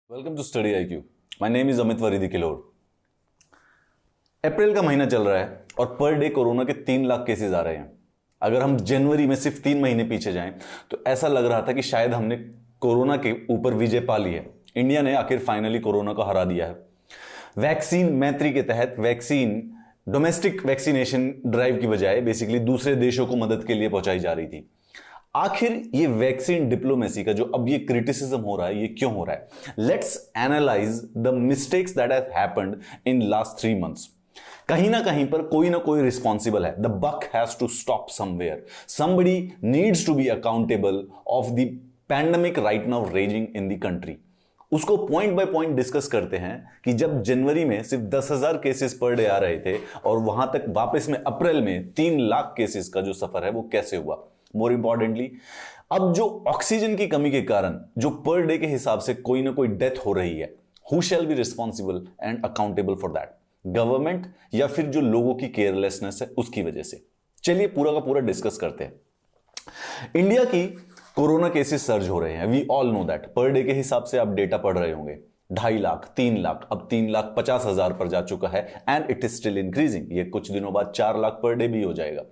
Welcome to Study IQ। My name is Amit वरीदी किलोर। अप्रैल का महीना चल रहा है और पर डे कोरोना के 3 लाख केसेस आ रहे हैं। अगर हम जनवरी में सिर्फ 3 महीने पीछे जाएं तो ऐसा लग रहा था कि शायद हमने कोरोना के ऊपर विजय पा ली है। इंडिया ने आखिर फाइनली कोरोना को हरा दिया है। वैक्सीन मैत्री के तहत वैक्सीन डोमेस्टिक वैक्सीनेशन ड्राइव की बजाय बेसिकली दूसरे देशों को मदद के लिए पहुंचाई जा रही थी। आखिर ये वैक्सीन डिप्लोमेसी का जो अब ये क्रिटिसिज्म हो रहा है, ये क्यों हो रहा है? Let's analyze the mistakes that have happened in last 3 months. कहीं ना कहीं पर कोई ना कोई रिस्पॉन्सिबल है। The buck has to stop somewhere. Somebody needs to be accountable of the pandemic right now raging in the country. उसको point by point discuss करते हैं कि जब जनवरी में सिर्फ 10,000 केसेस पर डे आ रहे थे और वहां तक वापस में अप्रैल में 3 लाख केसेस का जो सफर है वो कैसे हुआ। मोर इंपॉर्टेंटली, अब जो ऑक्सीजन की कमी के कारण जो पर डे के हिसाब से कोई ना कोई डेथ हो रही है, who shall be responsible and accountable for that? Government या फिर जो लोगों की केयरलेसनेस है उसकी वजह से? चलिए पूरा का पूरा डिस्कस करते हैं। इंडिया की कोरोना केसेस सर्ज हो रहे हैं। We all know that. Per day के हिसाब से आप डेटा पढ़ रहे होंगे। 2.5 लाख, 3 लाख, अब 3,50,000 पर जा चुका है and it is still increasing. ये कुछ दिनों बाद 4 लाख पर डे भी हो जाएगा।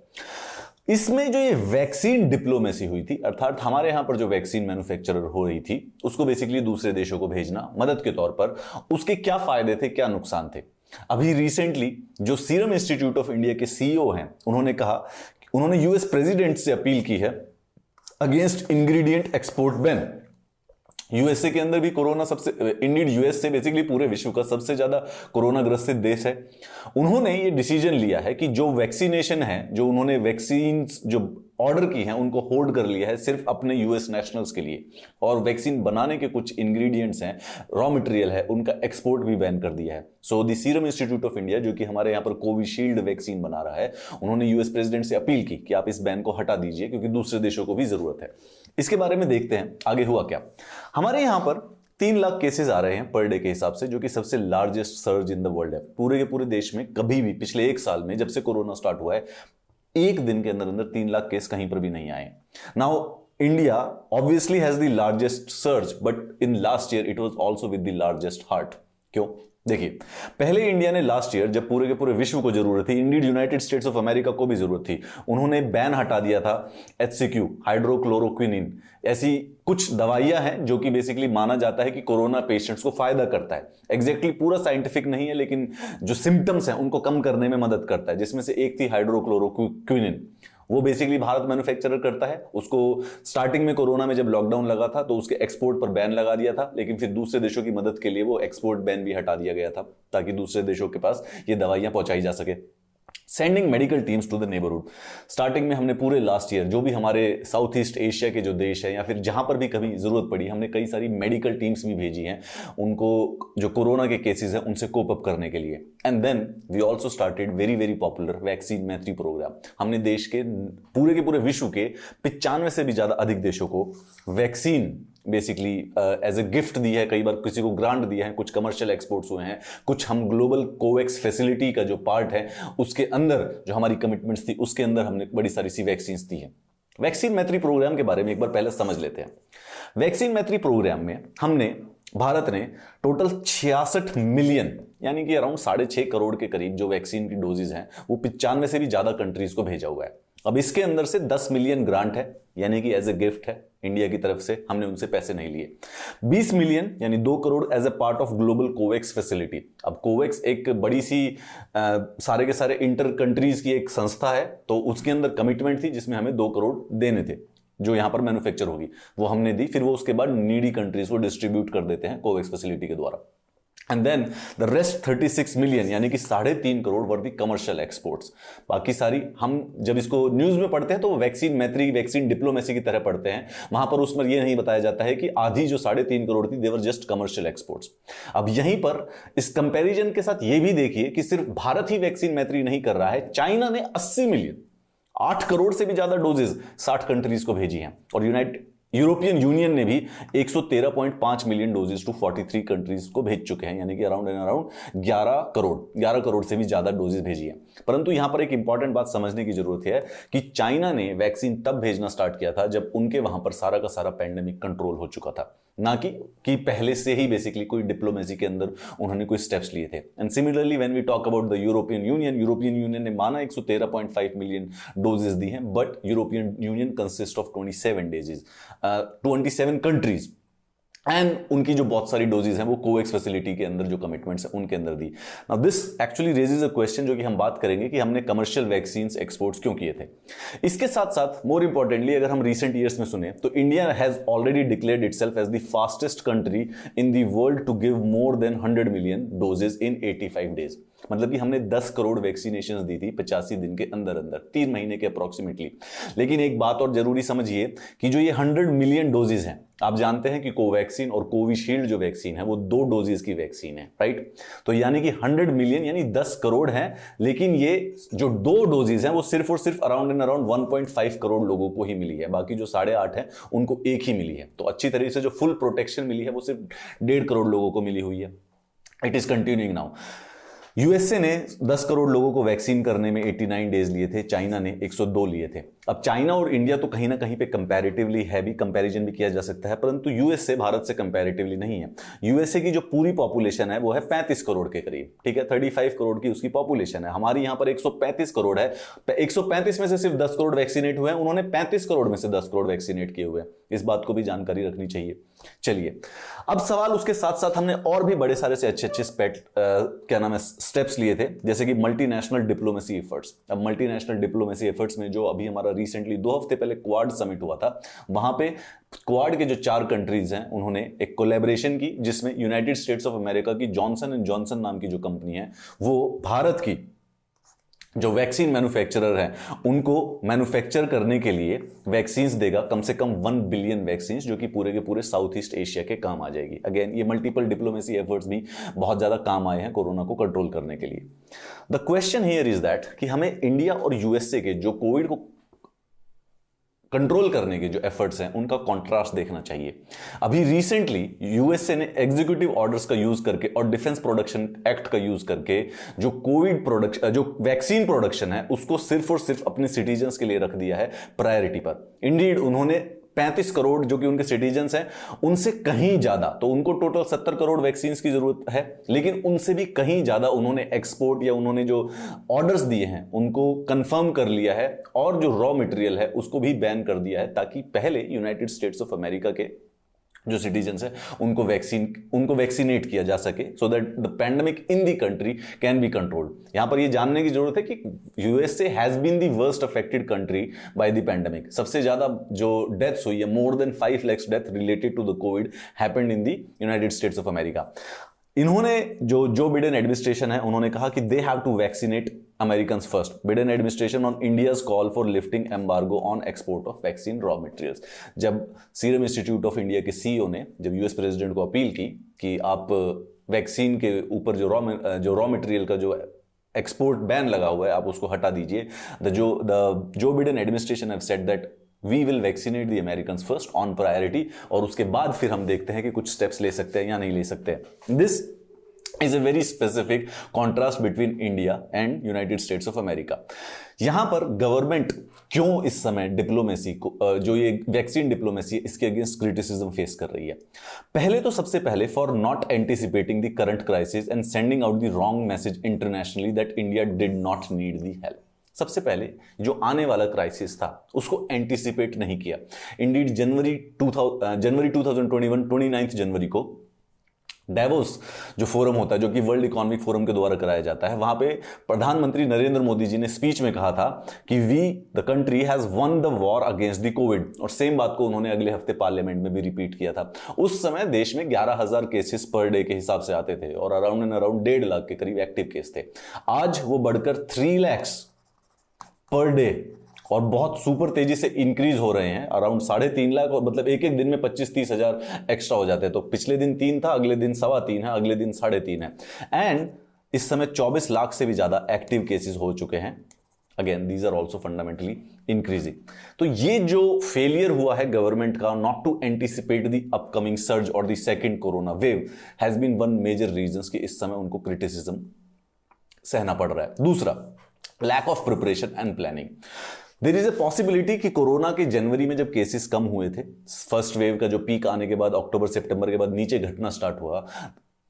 इसमें जो ये वैक्सीन डिप्लोमेसी हुई थी, अर्थात हमारे यहां पर जो वैक्सीन मैन्युफैक्चरर हो रही थी उसको बेसिकली दूसरे देशों को भेजना मदद के तौर पर, उसके क्या फायदे थे, क्या नुकसान थे? अभी रिसेंटली जो सीरम इंस्टीट्यूट ऑफ इंडिया के सीईओ हैं, उन्होंने कहा, उन्होंने यूएस प्रेसिडेंट से अपील की है against ingredient export ban. USA के अंदर भी कोरोना सबसे, इंडियन यूएस से बेसिकली पूरे विश्व का सबसे ज्यादा कोरोना ग्रसित देश है। उन्होंने ये डिसीजन लिया है कि जो वैक्सीनेशन है, जो उन्होंने वैक्सीन जो ऑर्डर की हैं उनको होल्ड कर लिया है सिर्फ अपने यूएस नेशनल्स के लिए, और वैक्सीन बनाने के कुछ इंग्रेडिएंट्स हैं, रॉ मटेरियल है, उनका एक्सपोर्ट भी बैन कर दिया है। So the serum institute of India, जो कि हमारे यहां पर कोविशील्ड वैक्सीन बना रहा है, उन्होंने यूएस प्रेसिडेंट से अपील की कि आप इस बैन को हटा दीजिए क्योंकि दूसरे देशों को भी जरूरत है। इसके बारे में देखते हैं आगे हुआ क्या। हमारे यहां पर 3 लाख केसेस आ रहे हैं पर डे के हिसाब से, जो कि सबसे largest surge in the world है। पूरे के पूरे देश में कभी भी पिछले 1 साल में जब से कोरोना स्टार्ट हुआ है, एक दिन के अंदर अंदर 3 लाख केस कहीं पर भी नहीं आए। Now India obviously has the largest surge, but in last year it was also with the largest heart. क्यों? देखिए, पहले इंडिया ने लास्ट ईयर, जब पूरे के पूरे विश्व को जरूरत थी, Indian United States of America को भी जरूरत थी, उन्होंने बैन हटा दिया था HCQ, हाइड्रोक्लोरोक्विनिन। ऐसी कुछ दवाइयां हैं जो कि बेसिकली माना जाता है कि कोरोना पेशेंट्स को फायदा करता है। एग्जैक्टली पूरा साइंटिफिक नहीं है, लेकिन जो सिम्टम्स हैं उनको कम करने में मदद करता है, जिसमें से एक थी हाइड्रोक्लोरोक्विनिन। वो बेसिकली भारत मैन्युफैक्चरर करता है। उसको स्टार्टिंग में कोरोना में जब लॉकडाउन लगा था तो उसके एक्सपोर्ट पर बैन लगा दिया था, लेकिन फिर दूसरे देशों की मदद के लिए वो एक्सपोर्ट बैन भी हटा दिया गया था ताकि दूसरे देशों के पास ये दवाइयां पहुंचाई जा सके। Sending medical teams to the neighbourhood. Starting में हमने पूरे लास्ट ईयर जो भी हमारे साउथ ईस्ट एशिया के जो देश है या फिर जहां पर भी कभी जरूरत पड़ी, हमने कई सारी मेडिकल टीम्स भी भेजी हैं उनको जो कोरोना के केसेस हैं उनसे कोप अप करने के लिए। And then we also started very very popular vaccine Maitri programme. हमने देश के पूरे विश्व के 95 से भी ज्यादा अधिक देशों को vaccine basically as a gift दी है, कई बार किसी को ग्रांट दिया है, कुछ कमर्शियल एक्सपोर्ट्स हुए हैं, कुछ हम ग्लोबल कोवैक्स फैसिलिटी का जो पार्ट है उसके अंदर जो हमारी कमिटमेंट्स थी उसके अंदर हमने बड़ी सारी सी वैक्सीन दी हैं। वैक्सीन मैत्री प्रोग्राम के बारे में एक बार पहले समझ लेते हैं। वैक्सीन मैत्री प्रोग्राम में भारत ने टोटल 66 मिलियन यानी कि अराउंड 6.5 करोड़ के करीब जो वैक्सीन की डोजेज हैं वो 95 से भी ज्यादा कंट्रीज को भेजा हुआ है। अब इसके अंदर से 10 मिलियन ग्रांट है, यानी कि एज ए गिफ्ट है इंडिया की तरफ से, हमने उनसे पैसे नहीं लिए। 20 मिलियन यानी 2 crore as a part of global Covax facility. अब कोवैक्स एक बड़ी सी सारे के सारे इंटर कंट्रीज की एक संस्था है, तो उसके अंदर कमिटमेंट थी जिसमें हमें 2 करोड़ देने थे जो यहां पर मैन्युफैक्चर होगी, वो हमने दी। फिर वो उसके बाद नीडी कंट्रीज को डिस्ट्रीब्यूट कर देते हैं कोवैक्स फैसिलिटी के द्वारा। And then the rest 36 million यानी कि 3.5 crore were the commercial exports. बाकी सारी हम जब इसको न्यूज में पढ़ते हैं तो वैक्सीन मैत्री, वैक्सीन डिप्लोमेसी की तरह पढ़ते हैं। वहां पर उसमें यह नहीं बताया जाता है कि आधी जो 3.5 करोड़ थी देवर जस्ट कमर्शियल एक्सपोर्ट्स। अब यहीं पर इस कंपैरिजन के साथ यह भी देखिए कि सिर्फ भारत ही वैक्सीन मैत्री नहीं कर रहा है, चाइना ने 80 मिलियन 8 करोड़ से भी ज्यादा डोजेज 60 कंट्रीज को भेजी हैं, और यूरोपियन यूनियन ने भी 113.5 मिलियन डोजेस टू 43 कंट्रीज को भेज चुके हैं, यानी कि अराउंड 11 करोड़ से भी ज्यादा डोजेस भेजी है। परंतु यहां पर एक इंपॉर्टेंट बात समझने की जरूरत है कि चाइना ने वैक्सीन तब भेजना स्टार्ट किया था जब उनके वहां पर सारा का सारा पैंडेमिक कंट्रोल हो चुका था, ना कि पहले से ही बेसिकली कोई डिप्लोमेसी के अंदर उन्होंने कोई स्टेप्स लिए थे। And similarly when we talk about the European Union ने माना 113.5 मिलियन डोजेस दी हैं, but European Union consist of 27 countries and उनकी जो बहुत सारी डोजेज हैं वो कोवैक्स फैसिलिटी के अंदर जो कमिटमेंट्स हैं उनके अंदर दी। Now this actually raises a question जो कि हम बात करेंगे कि हमने कमर्शियल वैक्सीन एक्सपोर्ट्स क्यों किए थे। इसके साथ साथ मोर इंपॉर्टेंटली अगर हम रिसेंट ईयर्स में सुने तो India has already declared itself as the fastest country in the world to give more than 100 million doses in 85 days. मतलब कि हमने 10 करोड़ वैक्सीनेशन दी थी 85 दिन के अंदर अंदर, 3 महीने के अप्रोक्सीमेटली। लेकिन एक बात और जरूरी समझिए कि जो ये 100 मिलियन डोजेज हैं, आप जानते हैं कि कोवैक्सीन और कोविशील्ड जो वैक्सीन है वो 2 डोजेज की वैक्सीन है, राइट। तो यानी कि 100 मिलियन यानी 10 करोड़ है, लेकिन ये जो 2 डोजेज हैं वो सिर्फ और सिर्फ अराउंड 1.5 करोड़ लोगों को ही मिली है, बाकी जो 8.5 है उनको एक ही मिली है। तो अच्छी तरीके से जो फुल प्रोटेक्शन मिली है वो सिर्फ 1.5 करोड़ लोगों को मिली हुई है। It is continuing now. USA ने 10 करोड़ लोगों को वैक्सीन करने में 89 डेज लिए थे, चाइना ने 102 लिए थे। अब चाइना और इंडिया तो कहीं ना कहीं पे कंपैरेटिवली है भी, कंपैरिजन भी किया जा सकता है, परंतु यूएसए भारत से कंपैरेटिवली नहीं है। यूएसए की जो पूरी पॉपुलेशन है वो है 35 करोड़ के करीब, ठीक है, 35 करोड़ की उसकी पॉपुलेशन है। हमारी यहां पर 135 करोड़ है, 135 में से सिर्फ 10 करोड़ वैक्सीनेट हुए हैं, उन्होंने 35 करोड़ में से 10 करोड़ वैक्सीनेट किए हुए हैं। इस बात को भी जानकारी रखनी चाहिए। चलिए, अब सवाल उसके साथ साथ हमने और भी बड़े सारे से अच्छे स्टेप्स लिए थे, जैसे कि मल्टीनेशनल डिप्लोमेसी एफर्ट्स। अब मल्टीनेशनल डिप्लोमेसी एफर्ट्स में जो अभी हमारा रिसेंटली 2 हफ्ते पहले क्वाड समिट हुआ था, वहां पे क्वाड के जो 4 कंट्रीज हैं उन्होंने एक कोलैबोरेशन की, जिसमें यूनाइटेड स्टेट्स ऑफ अमेरिका की जॉनसन एंड जॉनसन नाम की जो कंपनी है वो भारत की जो वैक्सीन मैन्युफैक्चरर है उनको मैन्युफैक्चर करने के लिए वैक्सीन्स देगा, कम से कम 1 बिलियन वैक्सीन्स, जो कि पूरे के पूरे साउथ ईस्ट एशिया के काम आ जाएगी। अगेन ये मल्टीपल डिप्लोमेसी एफर्ट्स भी बहुत ज्यादा काम आए हैं कोरोना को कंट्रोल करने के लिए। The question here is that कि हमें इंडिया और यूएसए के जो कोविड को कंट्रोल करने के जो एफर्ट्स हैं उनका कॉन्ट्रास्ट देखना चाहिए। अभी रिसेंटली यूएसए ने एग्जीक्यूटिव ऑर्डर्स का यूज करके और डिफेंस प्रोडक्शन एक्ट का यूज करके जो कोविड प्रोडक्शन, जो वैक्सीन प्रोडक्शन है उसको सिर्फ और सिर्फ अपने सिटीजन्स के लिए रख दिया है प्रायोरिटी पर। इंडीड उन्होंने 35 करोड़ जो कि उनके सिटीजन्स हैं उनसे कहीं ज्यादा, तो उनको टोटल 70 करोड़ वैक्सीन की जरूरत है, लेकिन उनसे भी कहीं ज्यादा उन्होंने एक्सपोर्ट या उन्होंने जो ऑर्डर्स दिए हैं उनको कंफर्म कर लिया है, और जो रॉ मटेरियल है उसको भी बैन कर दिया है, ताकि पहले यूनाइटेड स्टेट्स ऑफ अमेरिका के जो सिटीजन्स है उनको वैक्सीनेट किया जा सके, so that the pandemic in the country can be controlled. यहां पर ये जानने की जरूरत है कि USA has been the worst affected country by the pandemic. सबसे ज्यादा जो डेथ्स हुई है, more than 5 lakh death related to the Covid happened in the United States of America. इन्होंने जो बिडेन एडमिनिस्ट्रेशन है उन्होंने कहा कि they have to vaccinate Americans first. Biden administration on India's call for lifting embargo on export of vaccine raw materials. जब serum institute of India के CEO ने जब US president को अपील की कि आप वैक्सीन के ऊपर जो रॉ मटेरियल का जो एक्सपोर्ट बैन लगा हुआ है आप उसको हटा दीजिए, Joe Biden administration have said that we will vaccinate the Americans first on priority, और उसके बाद फिर हम देखते हैं कि कुछ स्टेप्स ले सकते हैं या नहीं ले सकते। This is a very specific contrast between India and United States of America. यहां पर गवर्नमेंट क्यों इस समय डिप्लोमेसी को, जो ये वैक्सीन डिप्लोमेसी है, इसके अगेंस्ट क्रिटिसिज्म फेस कर रही है। पहले तो सबसे पहले for not anticipating the current crisis and sending out the wrong message internationally that India did not need the help. सबसे पहले जो आने वाला क्राइसिस था उसको एंटीसिपेट नहीं किया। इंडीड जनवरी 2021 29 जनवरी को डेवोस जो फोरम होता है, जो कि वर्ल्ड इकोनॉमिक फोरम के द्वारा कराया जाता है, वहां पे प्रधानमंत्री नरेंद्र मोदी जी ने स्पीच में कहा था कि we the country has won the war against the Covid, और सेम बात को उन्होंने अगले हफ्ते पार्लियामेंट में भी रिपीट किया था। उस समय देश में 11,000 केसेस पर डे के हिसाब से आते थे और अराउंड 1.5 लाख के करीब एक्टिव केस थे। आज वो बढ़कर 3 लाख पर डे और बहुत सुपर तेजी से इंक्रीज हो रहे हैं, अराउंड 3.5 लाख, और मतलब एक दिन में 25-30 हजार एक्स्ट्रा हो जाते हैं। तो पिछले दिन 3 था, अगले दिन 3.25 है, अगले दिन 3.5 है, एंड इस समय 24 लाख से भी ज्यादा एक्टिव केसेस हो चुके हैं again these are also fundamentally increasing. तो ये जो फेलियर हुआ है गवर्नमेंट का not to anticipate the upcoming surge और the second corona wave has been one major reasons कि इस समय उनको क्रिटिसिज्म सहना पड़ रहा है। दूसरा, lack of preparation and planning. There is a possibility कि कोरोना के जनवरी में जब केसेस कम हुए थे, फर्स्ट वेव का जो पीक आने के बाद अक्टूबर सितंबर के बाद नीचे घटना स्टार्ट हुआ,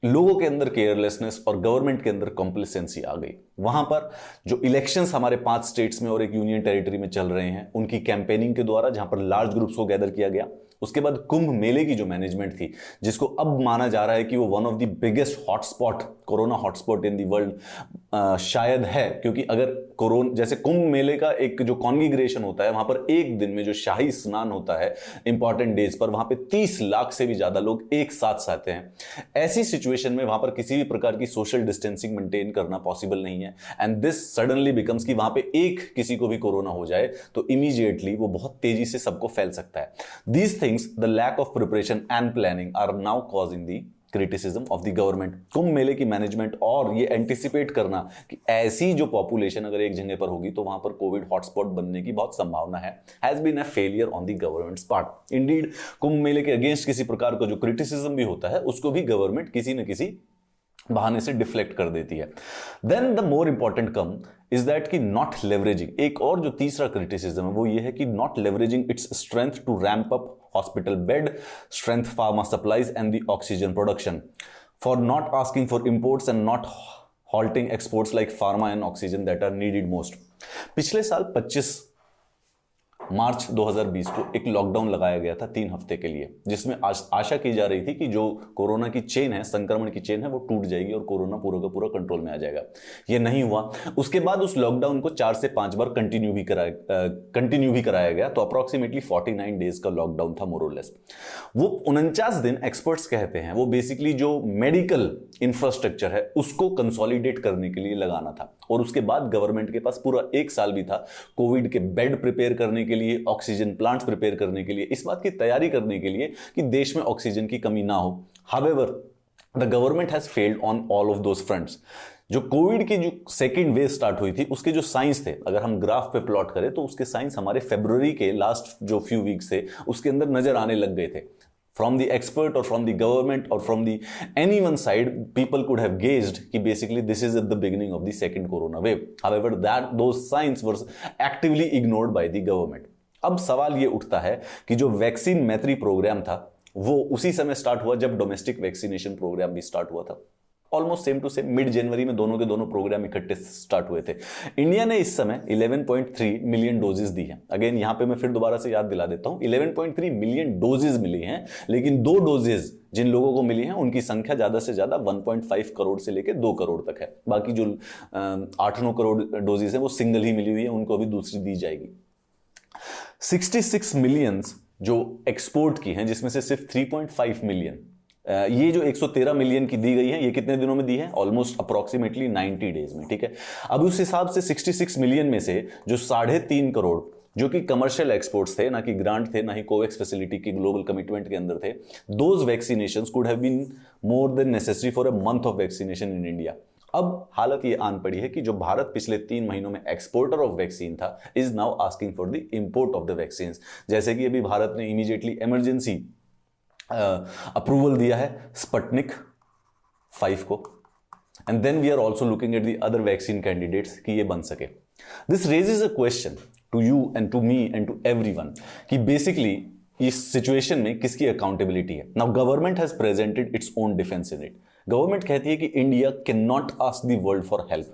लोगों के अंदर केयरलेसनेस और गवर्नमेंट के अंदर कॉम्प्लिसेंसी आ गई। वहां पर जो इलेक्शंस हमारे 5 स्टेट्स में और एक यूनियन टेरिटरी में चल रहे हैं, उनकी कैंपेनिंग के द्वारा जहां पर लार्ज ग्रुप्स को गैदर किया गया, उसके बाद कुंभ मेले की जो मैनेजमेंट थी, जिसको अब माना जा रहा है कि वो one of the biggest hotspot, corona hotspot in the world शायद है, क्योंकि अगर कोरोना जैसे कुंभ मेले का एक जो कॉन्ग्रीग्रेशन होता है, वहां पर एक दिन में जो शाही स्नान होता है इंपॉर्टेंट डेज पर, वहां पे 30 लाख से भी ज्यादा लोग एक साथ आते हैं। ऐसी सिचुएशन में वहां पर किसी भी प्रकार की सोशल डिस्टेंसिंग मेंटेन करना पॉसिबल नहीं है, एंड दिस सडनली बिकम्स कि वहां पे एक किसी को भी कोरोना हो जाए तो इमीडिएटली वो बहुत तेजी से सबको फैल सकता है। These things, the lack of preparation and planning are now causing the criticism of the government. Kumbh मेले की मैनेजमेंट और ये एंटिसिपेट करना कि ऐसी जो पॉपुलेशन अगर एक जगह पर होगी तो वहां पर कोविड हॉटस्पॉट बनने की बहुत संभावना है, has been a failure on the government's part. Indeed Kumbh मेले के अगेंस्ट किसी प्रकार का जो क्रिटिसिज्म भी होता है, उसको भी गवर्नमेंट किसी न किसी बहाने से डिफ्लेक्ट कर देती है। Then the more important come is that कि नॉट लेवरेजिंग, एक और जो तीसरा क्रिटिसिज्म है वो ये है कि not leveraging its strength to ramp up hospital bed, strength pharma supplies and the oxygen production, for not asking for imports and not halting exports like pharma and oxygen that are needed most। पिछले साल 25 मार्च 2020 को एक lockdown लगाया गया था 3 हफ्ते के लिए, जिसमें आशा की जा रही थी कि जो कोरोना की चेन है, संक्रमण की चेन है, वो टूट जाएगी और कोरोना पूरा का पूरा कंट्रोल में आ जाएगा। ये नहीं हुआ। उसके बाद उस लॉकडाउन को 4 से 5 बार कंटिन्यू भी कराया गया, तो अप्रोक्सीमेटली 49 डेज का लॉकडाउन था मोर और लेस। वो 49 दिन एक्सपर्ट्स कहते हैं वो बेसिकली जो मेडिकल इंफ्रास्ट्रक्चर है उसको कंसोलिडेट करने के लिए लगाना था, और उसके बाद गवर्नमेंट के पास पूरा 1 साल भी था कोविड के बेड प्रिपेयर करने के लिए, ऑक्सीजन प्लांट्स प्रिपेयर करने के लिए, इस बात की तैयारी करने के लिए कि देश में ऑक्सीजन की कमी ना हो। However the government has failed on all of those fronts. जो कोविड की जो सेकेंड वेव स्टार्ट हुई थी उसके जो साइंस थे, अगर हम ग्राफ पे प्लॉट करें तो उसके साइंस हमारे फरवरी के लास्ट जो फ्यू वीक्स थे उसके अंदर नजर आने लग गए थे। From the expert or from the government or from the anyone side, people could have gauged कि basically this is at the beginning of the second corona wave. However, those signs were actively ignored by the government. अब सवाल ये उठता है कि जो vaccine Maitri programme था वो उसी समय स्टार्ट हुआ जब डोमेस्टिक वैक्सीनेशन प्रोग्राम भी स्टार्ट हुआ था। Almost same to same mid जनवरी में दोनों के दोनों प्रोग्राम इकट्ठे स्टार्ट हुए थे। इंडिया ने इस समय 11.3 मिलियन डोजेस दी हैं। अगेन यहां पे मैं फिर दोबारा से याद दिला देता हूं, 11.3 मिलियन डोजेस मिली हैं, लेकिन 2 डोजेस जिन लोगों को मिली हैं उनकी संख्या ज्यादा से ज्यादा 1.5 करोड़ से लेकर 2 करोड़ तक है। बाकी जो 8-9 करोड़ डोजेस है वो सिंगल ही मिली हुई है, उनको अभी दूसरी दी जाएगी। 66 मिलियंस जो एक्सपोर्ट की हैं, जिसमें से सिर्फ 3.5 मिलियन, ये जो 113 मिलियन की दी गई है, ये कितने दिनों में दी है? ऑलमोस्ट अप्रोक्सीमेटली 90 डेज में। ठीक है, अब उस हिसाब से 66 मिलियन में से जो 3.5 करोड़ जो कि कमर्शियल एक्सपोर्ट्स थे, ना कि ग्रांट थे, ना ही कोवैक्स फैसिलिटी की ग्लोबल कमिटमेंट के अंदर थे, those vaccinations could have been more than necessary for a month of vaccination in India. अब हालत ये आन पड़ी है कि जो भारत पिछले 3 महीनों में एक्सपोर्टर ऑफ वैक्सीन था, is now asking for the import of the vaccine. जैसे कि अभी भारत ने इमीडिएटली इमरजेंसी अप्रूवल दिया है स्पुतनिक 5 को, and then we are also looking at the other vaccine candidates कि ये बन सके। This raises a question to you and to me and to everyone कि बेसिकली इस सिचुएशन में किसकी अकाउंटेबिलिटी है। Now government has presented its own defence in it. Government कहती है कि India can not ask the world for help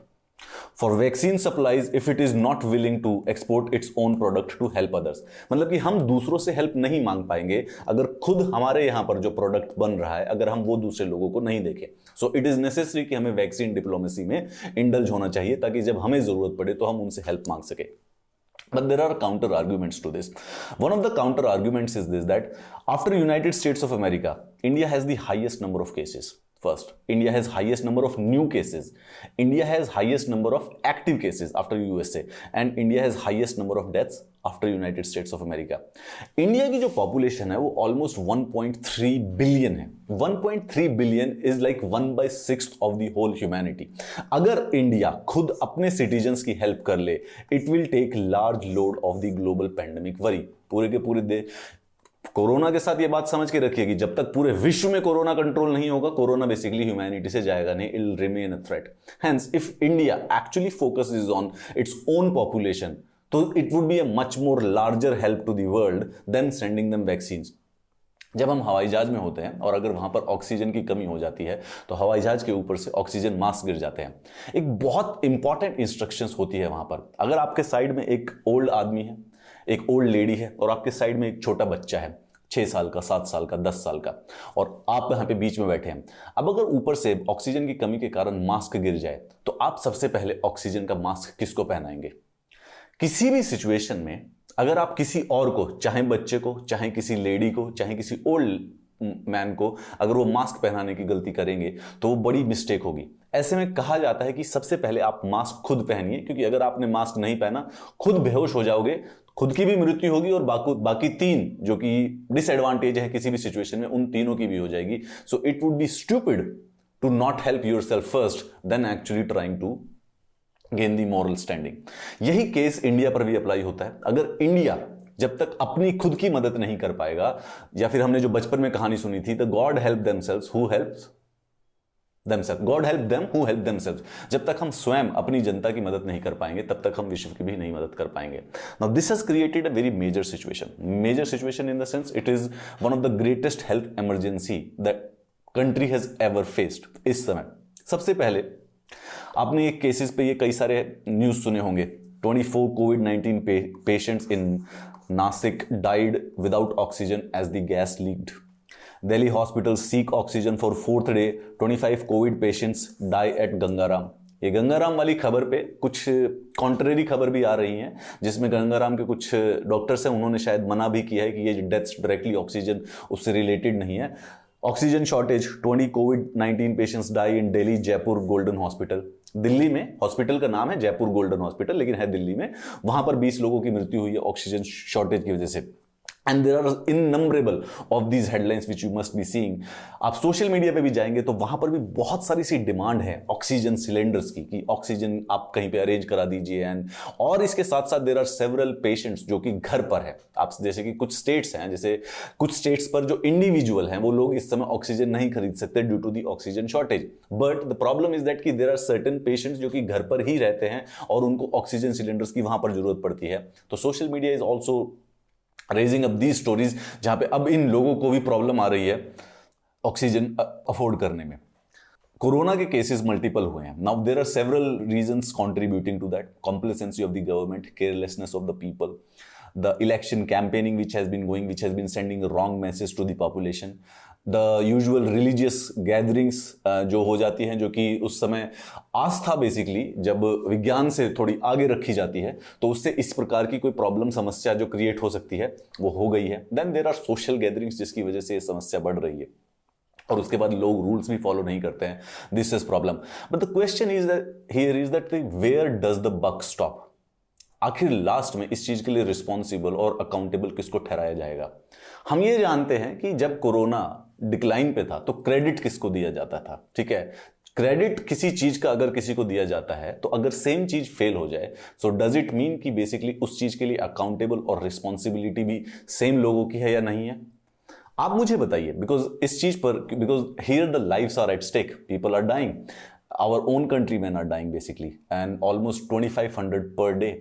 for vaccine supplies if it is not willing to export its own product to help others। मतलब कि हम दूसरों से help नहीं मांग पाएंगे अगर खुद हमारे यहां पर जो प्रोडक्ट बन रहा है अगर हम वो दूसरे लोगों को नहीं देखें। सो इट इज नेसेसरी कि हमें वैक्सीन डिप्लोमेसी में इंडल्ज होना चाहिए ताकि जब हमें जरूरत पड़े तो हम उनसे हेल्प मांग सके। But there are counter arguments to this. One of the counter arguments is this, that after United States of America, India has the highest number of cases. First, India has highest number of new cases. India has highest number of active cases after USA, and India has highest number of deaths after United States of America. India की जो population है वो almost 1.3 billion है. 1.3 billion is like 1/6 of the whole humanity. अगर India खुद अपने citizens की help कर ले, it will take large load of the global pandemic worry. पूरे के पूरे कोरोना के साथ ये बात समझ के रखिए कि जब तक पूरे विश्व में कोरोना कंट्रोल नहीं होगा, कोरोना बेसिकली ह्यूमैनिटी से जाएगा नहीं. It will remain a threat. Hence if India actually focuses on its own population, तो it would be a much more larger help to the world than sending them vaccines. जब हम हवाई जहाज में होते हैं और अगर वहां पर ऑक्सीजन की कमी हो जाती है तो हवाई जहाज के ऊपर से ऑक्सीजन मास्क गिर जाते हैं. एक बहुत इंपॉर्टेंट इंस्ट्रक्शंस होती है वहां पर. अगर आपके साइड में एक ओल्ड आदमी है, एक ओल्ड लेडी है और आपके साइड में एक छोटा बच्चा है, 6 साल का, 7 साल का, 10 साल का, और आप यहां पे बीच में बैठे हैं. अब अगर ऊपर से ऑक्सीजन की कमी के कारण मास्क गिर जाए तो आप सबसे पहले ऑक्सीजन का मास्क किसको पहनाएंगे? किसी भी सिचुएशन में अगर आप किसी और को, चाहे बच्चे को, चाहे किसी लेडी को, चाहे किसी ओल्ड मैन को, अगर वो मास्क पहनाने की गलती करेंगे तो वो बड़ी मिस्टेक होगी. ऐसे में कहा जाता है कि सबसे पहले आप मास्क खुद पहनिए, क्योंकि अगर आपने मास्क नहीं पहना, खुद बेहोश हो जाओगे, खुद की भी मृत्यु होगी और बाकी 3 जो कि डिसएडवांटेज है किसी भी सिचुएशन में, उन तीनों की भी हो जाएगी. So it would be stupid to not help yourself first then actually trying to gain the moral standing. यही केस इंडिया पर भी अप्लाई होता है. अगर इंडिया जब तक अपनी खुद की मदद नहीं कर पाएगा, या फिर हमने जो बचपन में कहानी सुनी थी, the God help themselves who helps themselves, God help them who help themselves. जब तक हम स्वयं अपनी जनता की मदद नहीं कर पाएंगे, तब तक हम विश्व की भी नहीं मदद कर पाएंगे. Now this has created a very major situation in the sense it is one of the greatest health emergency that country has ever faced. इस समय सबसे पहले आपने एक केसेस पे ये कई सारे न्यूज सुने होंगे. 24 COVID-19 patients in Nasik died without oxygen as the gas leaked. Delhi hospitals seek oxygen for 4th day. 25 COVID patients die at Gangaram. ये गंगाराम वाली खबर पे कुछ कॉन्ट्रेरी खबर भी आ रही हैं, जिसमें गंगाराम के कुछ डॉक्टर्स हैं, उन्होंने शायद मना भी किया है कि ये डेथ्स डायरेक्टली ऑक्सीजन उससे रिलेटेड नहीं है. Oxygen shortage, 20 COVID-19 patients die in Delhi Jaipur Golden Hospital. Delhi में हॉस्पिटल का नाम है जयपुर गोल्डन हॉस्पिटल, लेकिन है दिल्ली में. वहां पर 20 लोगों की मृत्यु हुई है ऑक्सीजन शॉर्टेज की वजह से. And there are innumerable of these headlines which you must be seeing. आप सोशल मीडिया पे भी जाएंगे तो वहां पर भी बहुत सारी सी डिमांड है ऑक्सीजन सिलेंडर्स की, कि ऑक्सीजन आप कहीं पे अरेंज करा दीजिए. एंड और इसके साथ साथ देयर आर सेवरल पेशेंट्स जो कि घर पर है. आप जैसे कि कुछ स्टेट्स हैं, जैसे कुछ स्टेट्स पर जो इंडिविजुअल हैं वो लोग इस समय ऑक्सीजन नहीं खरीद सकते due to the oxygen shortage. But the problem is that कि देयर आर सर्टेन पेशेंट्स जो कि घर पर ही रहते हैं और उनको ऑक्सीजन सिलेंडर्स की वहां पर जरूरत पड़ती है. तो social media is also raising up these stories, जहां पे अब इन लोगों को भी प्रॉब्लम आ रही है ऑक्सीजन अफोर्ड करने में. कोरोना के केसेस मल्टीपल हुए हैं. Now there are several reasons contributing to that. Complacency of the government, carelessness of the people, the election campaigning which has been sending a wrong message to the population, the usual religious gatherings जो हो जाती हैं, जो कि उस समय आस्था basically जब विज्ञान से थोड़ी आगे रखी जाती है तो उससे इस प्रकार की कोई प्रॉब्लम समस्या जो क्रिएट हो सकती है वो हो गई है. Then there are social gatherings जिसकी वजह से ये समस्या बढ़ रही है और उसके बाद लोग रूल्स भी फॉलो नहीं करते हैं. This is problem. But the question is here is that where does the buck stop. आखिर लास्ट में इस चीज के लिए रिस्पॉन्सिबल और अकाउंटेबल किसको ठहराया जाएगा? हम ये जानते हैं कि जब कोरोना डिक्लाइन पे था तो क्रेडिट किसको दिया जाता था. ठीक है, क्रेडिट किसी चीज का अगर किसी को दिया जाता है तो अगर सेम चीज फेल हो जाए, सो डज इट मीन कि बेसिकली उस चीज के लिए अकाउंटेबल और रिस्पॉन्सिबिलिटी भी सेम लोगों की है या नहीं है? आप मुझे बताइए, बिकॉज इस चीज पर, because here the lives are at stake, people are dying, our own countrymen are dying basically, and almost 2500 per day,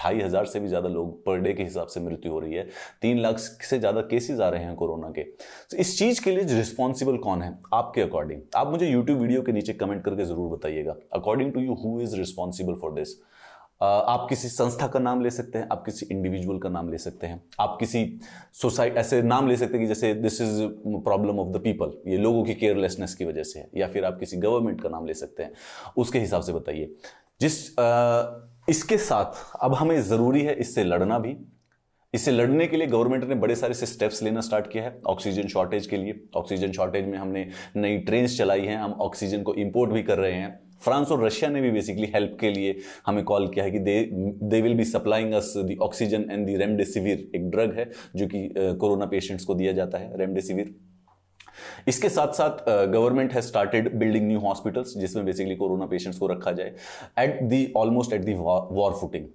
2500 से भी ज्यादा लोग पर डे के हिसाब से मृत्यु हो रही है. 3 लाख से ज्यादा केसेस आ रहे हैं कोरोना के. तो इस चीज के लिए रिस्पॉन्सिबल कौन है आपके अकॉर्डिंग? आप मुझे यूट्यूब वीडियो के नीचे कमेंट करके जरूर बताइएगा. According to you who is responsible for this? आप किसी संस्था का नाम ले सकते हैं, आप किसी इंडिविजुअल का नाम ले सकते हैं, आप किसी सोसाइटी ऐसे नाम ले सकते हैं कि जैसे this is problem of the people, ये लोगों की केयरलेसनेस की वजह से है, या फिर आप किसी गवर्नमेंट का नाम ले सकते हैं. उसके हिसाब से बताइए. इसके साथ अब हमें ज़रूरी है इससे लड़ना भी, इससे लड़ने के लिए गवर्नमेंट ने बड़े सारे से स्टेप्स लेना स्टार्ट किया है ऑक्सीजन शॉर्टेज के लिए। ऑक्सीजन शॉर्टेज में हमने नई ट्रेन्स चलाई हैं, हम ऑक्सीजन को इंपोर्ट भी कर रहे हैं। फ्रांस और रशिया ने भी बेसिकली हेल्प के लिए हमें कॉल किया है कि they will be supplying us the oxygen and the remdesivir, एक ड्रग है जो कि कोरोना पेशेंट्स को दिया जाता है, रेमडेसिविर। इसके साथ साथ government has started building new hospitals जिसमें बेसिकली कोरोना पेशेंट्स को रखा जाए almost at the war footing.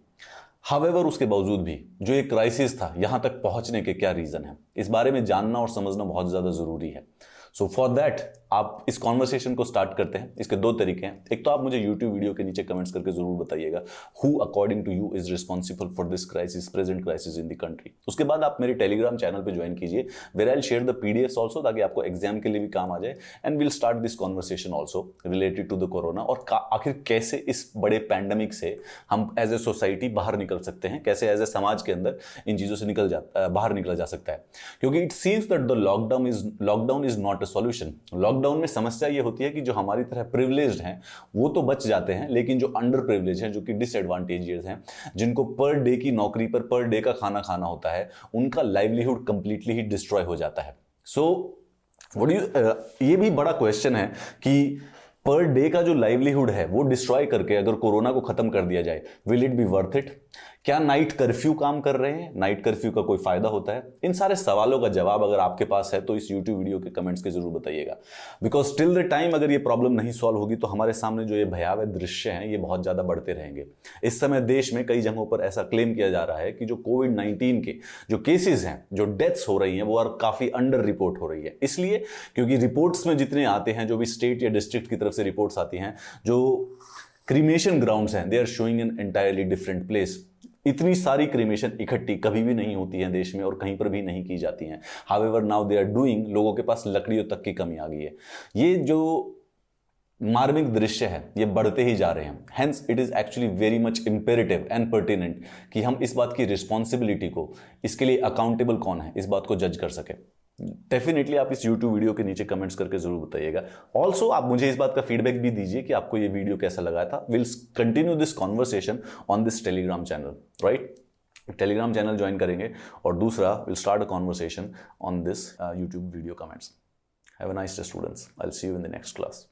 However उसके बावजूद भी जो एक क्राइसिस था यहां तक पहुंचने के क्या रीजन है, इस बारे में जानना और समझना बहुत ज्यादा जरूरी है। सो फॉर दैट आप इस कॉन्वर्सेशन को स्टार्ट करते हैं। इसके दो तरीके हैं, एक तो आप मुझे यूट्यूब वीडियो के नीचे कमेंट्स करके जरूर बताइएगा who according to you is responsible for this crisis, present crisis in the country. उसके बाद आप मेरे टेलीग्राम चैनल पे ज्वाइन कीजिए, where I will share the PDFs also, ताकि आपको एग्जाम के लिए भी काम आ जाए। And will start this conversation also related to the corona, और आखिर कैसे इस बड़े पैंडेमिक से हम एज ए सोसाइटी बाहर निकल सकते हैं, कैसे एज ए समाज के अंदर इन चीजों से बाहर निकला जा सकता है। क्योंकि it seems that the lockdown is not a solution. Lockdown में समस्या ये होती है कि जो हमारी तरह प्रिविलेज्ड हैं वो तो बच जाते हैं, लेकिन जो अंडर प्रिविलेज हैं, जो कि डिसएडवांटेजेस हैं, जिनको पर डे की नौकरी पर पर डे का खाना खाना होता है, उनका लाइवलीहुड कंप्लीटली ही डिस्ट्रॉय हो जाता है। सो ये भी बड़ा क्वेश्चन है कि पर डे का जो लाइवलीहुड है वो डिस्ट्रॉय करके अगर कोरोना को खत्म कर दिया जाए, will it be worth it? क्या नाइट कर्फ्यू काम कर रहे हैं? नाइट कर्फ्यू का कोई फायदा होता है? इन सारे सवालों का जवाब अगर आपके पास है तो इस यूट्यूब वीडियो के कमेंट्स के जरूर बताइएगा। बिकॉज टिल द टाइम अगर ये प्रॉब्लम नहीं सॉल्व होगी तो हमारे सामने जो ये भयावह दृश्य हैं ये बहुत ज्यादा बढ़ते रहेंगे। इस समय देश में कई जगहों पर ऐसा क्लेम किया जा रहा है कि जो कोविड-19 के जो केसेस हैं, जो डेथ्स हो रही हैं, वो काफी अंडर रिपोर्ट हो रही है। इसलिए क्योंकि रिपोर्ट्स में जितने आते हैं, जो भी स्टेट या डिस्ट्रिक्ट की तरफ से रिपोर्ट्स आती हैं, जो क्रीमेशन ग्राउंड्स हैं, they are showing an entirely different place. इतनी सारी क्रीमेशन इकट्ठी कभी भी नहीं होती है देश में और कहीं पर भी नहीं की जाती हैं। However now they are doing, लोगों के पास लकड़ियों तक की कमी आ गई है। ये जो मार्मिक दृश्य है ये बढ़ते ही जा रहे हैं। Hence it is actually very much imperative and pertinent कि हम इस बात की रिस्पॉन्सिबिलिटी को, इसके लिए अकाउंटेबल कौन है, इस बात को जज कर सके। डेफिनेटली आप इस YouTube वीडियो के नीचे कमेंट्स करके जरूर बताइएगा। ऑल्सो आप मुझे इस बात का फीडबैक भी दीजिए कि आपको ये वीडियो कैसा लगा था। Will continue this conversation on this Telegram channel, right? Telegram channel join करेंगे, और दूसरा will start a conversation on this YouTube video comments. Have a nice day students, I will see you in the next class.